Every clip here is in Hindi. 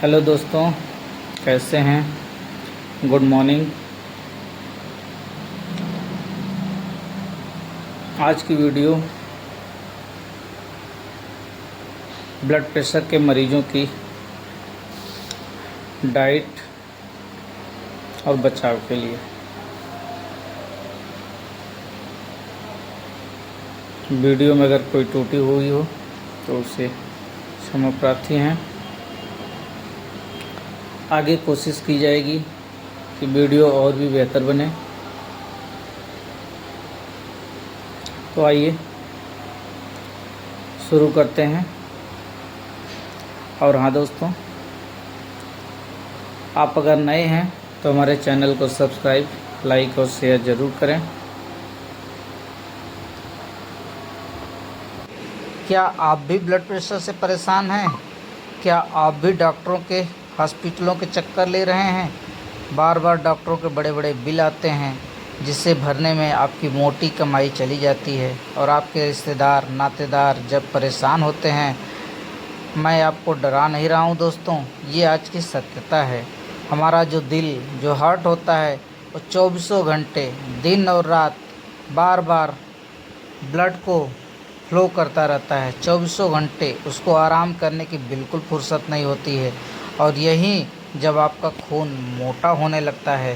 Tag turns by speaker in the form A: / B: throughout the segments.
A: हेलो दोस्तों, कैसे हैं। Good morning. आज की वीडियो ब्लड प्रेशर के मरीजों की डाइट और बचाव के लिए। वीडियो में अगर कोई त्रुटि हुई हो तो उसे क्षमा प्रार्थी हैं। आगे कोशिश की जाएगी कि वीडियो और भी बेहतर बने। तो आइए शुरू करते हैं। और हाँ दोस्तों, आप अगर नए हैं तो हमारे चैनल को सब्सक्राइब, लाइक और शेयर ज़रूर करें। क्या आप भी ब्लड प्रेशर से परेशान हैं? क्या आप भी डॉक्टरों के हॉस्पिटलों के चक्कर ले रहे हैं? बार बार डॉक्टरों के बड़े बड़े बिल आते हैं, जिसे भरने में आपकी मोटी कमाई चली जाती है और आपके रिश्तेदार नातेदार जब परेशान होते हैं। मैं आपको डरा नहीं रहा हूँ दोस्तों, ये आज की सत्यता है। हमारा जो दिल, जो हार्ट होता है, वो 24 घंटे दिन और रात बार बार ब्लड को फ्लो करता रहता है। 24 घंटे उसको आराम करने की बिल्कुल फुर्सत नहीं होती है। और यहीं जब आपका खून मोटा होने लगता है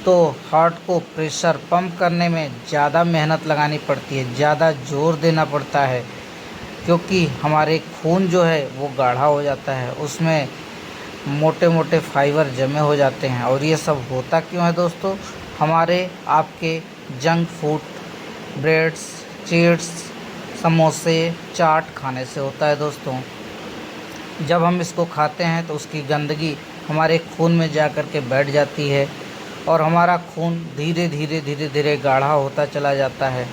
A: तो हार्ट को प्रेशर पंप करने में ज़्यादा मेहनत लगानी पड़ती है, ज़्यादा जोर देना पड़ता है, क्योंकि हमारे खून जो है वो गाढ़ा हो जाता है, उसमें मोटे मोटे फाइबर जमे हो जाते हैं। और ये सब होता क्यों है दोस्तों? हमारे आपके जंक फूड, ब्रेड्स, चिप्स, समोसे, चाट खाने से होता है दोस्तों। जब हम इसको खाते हैं तो उसकी गंदगी हमारे खून में जा कर के बैठ जाती है और हमारा खून धीरे धीरे धीरे धीरे गाढ़ा होता चला जाता है,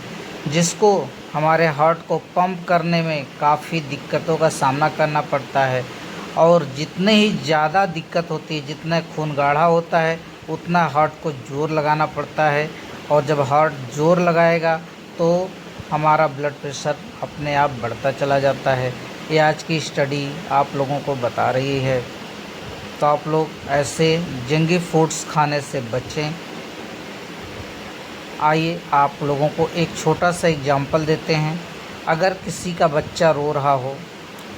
A: जिसको हमारे हार्ट को पंप करने में काफ़ी दिक्कतों का सामना करना पड़ता है। और जितने ही ज़्यादा दिक्कत होती है, जितना खून गाढ़ा होता है, उतना हार्ट को जोर लगाना पड़ता है। और जब हार्ट जोर लगाएगा तो हमारा ब्लड प्रेशर अपने आप बढ़ता चला जाता है। ये आज की स्टडी आप लोगों को बता रही है। तो आप लोग ऐसे जंगी फूड्स खाने से बचें। आइए आप लोगों को एक छोटा सा एग्जांपल देते हैं। अगर किसी का बच्चा रो रहा हो,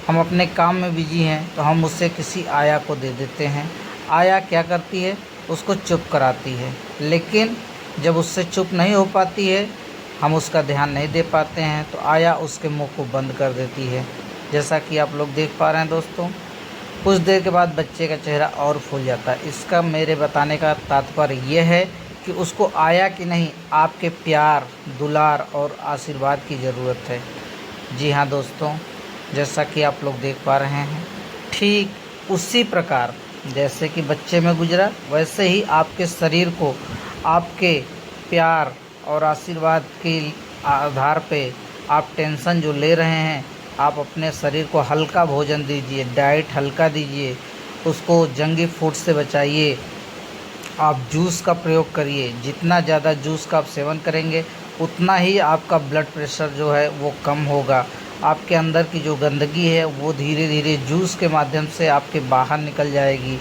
A: हम अपने काम में बिजी हैं, तो हम उससे किसी आया को दे देते हैं। आया क्या करती है? उसको चुप कराती है। लेकिन जब उससे चुप नहीं हो पाती है, हम उसका ध्यान नहीं दे पाते हैं, तो आया उसके मुंह को बंद कर देती है। जैसा कि आप लोग देख पा रहे हैं दोस्तों, कुछ देर के बाद बच्चे का चेहरा और फूल जाता है। इसका मेरे बताने का तात्पर्य यह है कि उसको आया कि नहीं, आपके प्यार, दुलार और आशीर्वाद की ज़रूरत है। जी हाँ दोस्तों, जैसा कि आप लोग देख पा रहे हैं, ठीक उसी प्रकार जैसे कि बच्चे में गुजरा, वैसे ही आपके शरीर को आपके प्यार और आशीर्वाद के आधार पे आप टेंशन जो ले रहे हैं, आप अपने शरीर को हल्का भोजन दीजिए, डाइट हल्का दीजिए, उसको जंगी फूड से बचाइए। आप जूस का प्रयोग करिए। जितना ज़्यादा जूस का आप सेवन करेंगे, उतना ही आपका ब्लड प्रेशर जो है वो कम होगा। आपके अंदर की जो गंदगी है वो धीरे धीरे जूस के माध्यम से आपके बाहर निकल जाएगी।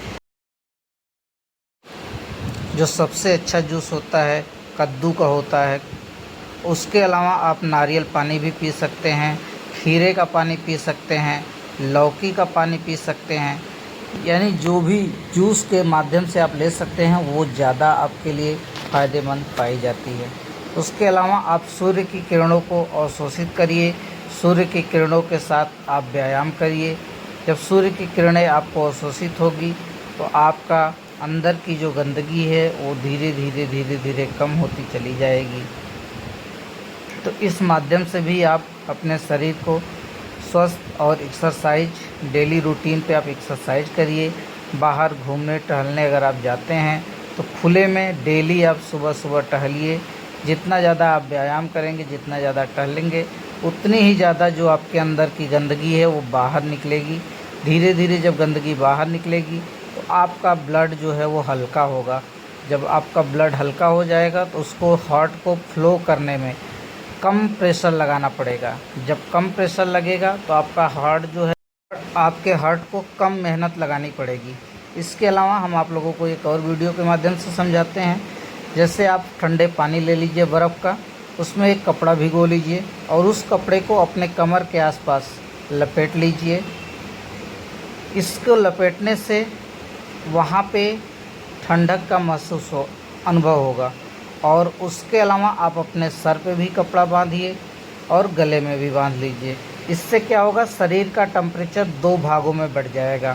A: जो सबसे अच्छा जूस होता है, कद्दू का होता है। उसके अलावा आप नारियल पानी भी पी सकते हैं, खीरे का पानी पी सकते हैं, लौकी का पानी पी सकते हैं। यानी जो भी जूस के माध्यम से आप ले सकते हैं, वो ज़्यादा आपके लिए फ़ायदेमंद पाई जाती है। उसके अलावा आप सूर्य की किरणों को अवशोषित करिए। सूर्य की किरणों के साथ आप व्यायाम करिए। जब सूर्य की किरणें आपको अवशोषित होगी तो आपका अंदर की जो गंदगी है वो धीरे धीरे धीरे धीरे कम होती चली जाएगी। तो इस माध्यम से भी आप अपने शरीर को स्वस्थ और एक्सरसाइज डेली रूटीन पे आप एक्सरसाइज करिए। बाहर घूमने टहलने अगर आप जाते हैं तो खुले में डेली आप सुबह सुबह टहलिए। जितना ज़्यादा आप व्यायाम करेंगे, जितना ज़्यादा टहलेंगे, उतनी ही ज़्यादा जो आपके अंदर की गंदगी है वो बाहर निकलेगी। धीरे धीरे जब गंदगी बाहर निकलेगी तो आपका ब्लड जो है वो हल्का होगा। जब आपका ब्लड हल्का हो जाएगा तो उसको हार्ट को फ्लो करने में कम प्रेशर लगाना पड़ेगा। जब कम प्रेशर लगेगा तो आपका हार्ट जो है आपके हार्ट को कम मेहनत लगानी पड़ेगी। इसके अलावा हम आप लोगों को एक और वीडियो के माध्यम से समझाते हैं। जैसे आप ठंडे पानी ले लीजिए बर्फ़ का, उसमें एक कपड़ा भिगो लीजिए और उस कपड़े को अपने कमर के आसपास लपेट लीजिए। इसको लपेटने से वहाँ पे ठंडक का अनुभव होगा। और उसके अलावा आप अपने सर पे भी कपड़ा बांधिए और गले में भी बांध लीजिए। इससे क्या होगा, शरीर का टेम्परेचर 2 भागों में बढ़ जाएगा।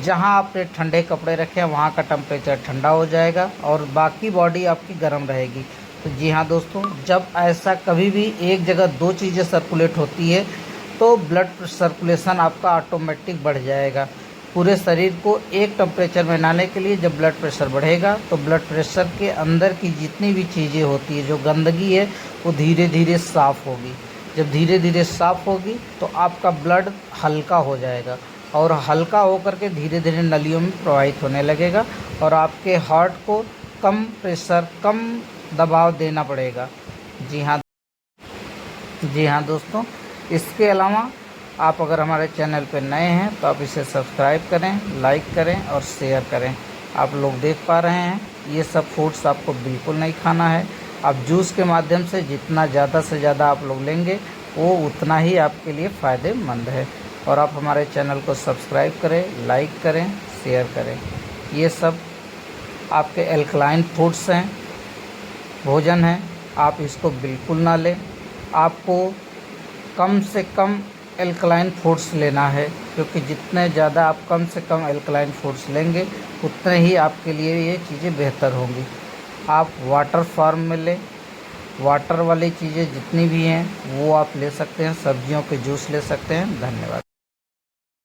A: जहां आपने ठंडे कपड़े रखे हैं वहां का टेम्परेचर ठंडा हो जाएगा और बाकी बॉडी आपकी गर्म रहेगी। तो जी हाँ दोस्तों, जब ऐसा कभी भी एक जगह 2 चीज़ें सर्कुलेट होती है तो ब्लड सर्कुलेशन आपका ऑटोमेटिक बढ़ जाएगा। पूरे शरीर को एक टेम्परेचर में लाने के लिए जब ब्लड प्रेशर बढ़ेगा तो ब्लड प्रेशर के अंदर की जितनी भी चीज़ें होती है, जो गंदगी है, वो धीरे धीरे साफ़ होगी। जब धीरे धीरे साफ़ होगी तो आपका ब्लड हल्का हो जाएगा और हल्का होकर के धीरे धीरे नलियों में प्रवाहित होने लगेगा और आपके हार्ट को कम प्रेशर, कम दबाव देना पड़ेगा। जी हाँ दोस्तों, इसके अलावा आप अगर हमारे चैनल पर नए हैं तो आप इसे सब्सक्राइब करें, लाइक करें और शेयर करें। आप लोग देख पा रहे हैं ये सब फूड्स आपको बिल्कुल नहीं खाना है। आप जूस के माध्यम से जितना ज़्यादा से ज़्यादा आप लोग लेंगे वो उतना ही आपके लिए फ़ायदेमंद है। और आप हमारे चैनल को सब्सक्राइब करें, लाइक करें, शेयर करें। ये सब आपके एल्कलाइन फूड्स हैं, भोजन है, आप इसको बिल्कुल ना लें। आपको कम से कम एल्कलाइन फूड्स लेना है, क्योंकि जितने ज़्यादा आप कम से कम एल्कलाइन फूड्स लेंगे उतने ही आपके लिए ये चीज़ें बेहतर होंगी। आप वाटर फॉर्म में लें, वाटर वाली चीज़ें जितनी भी हैं वो आप ले सकते हैं, सब्जियों के जूस ले सकते हैं। धन्यवाद।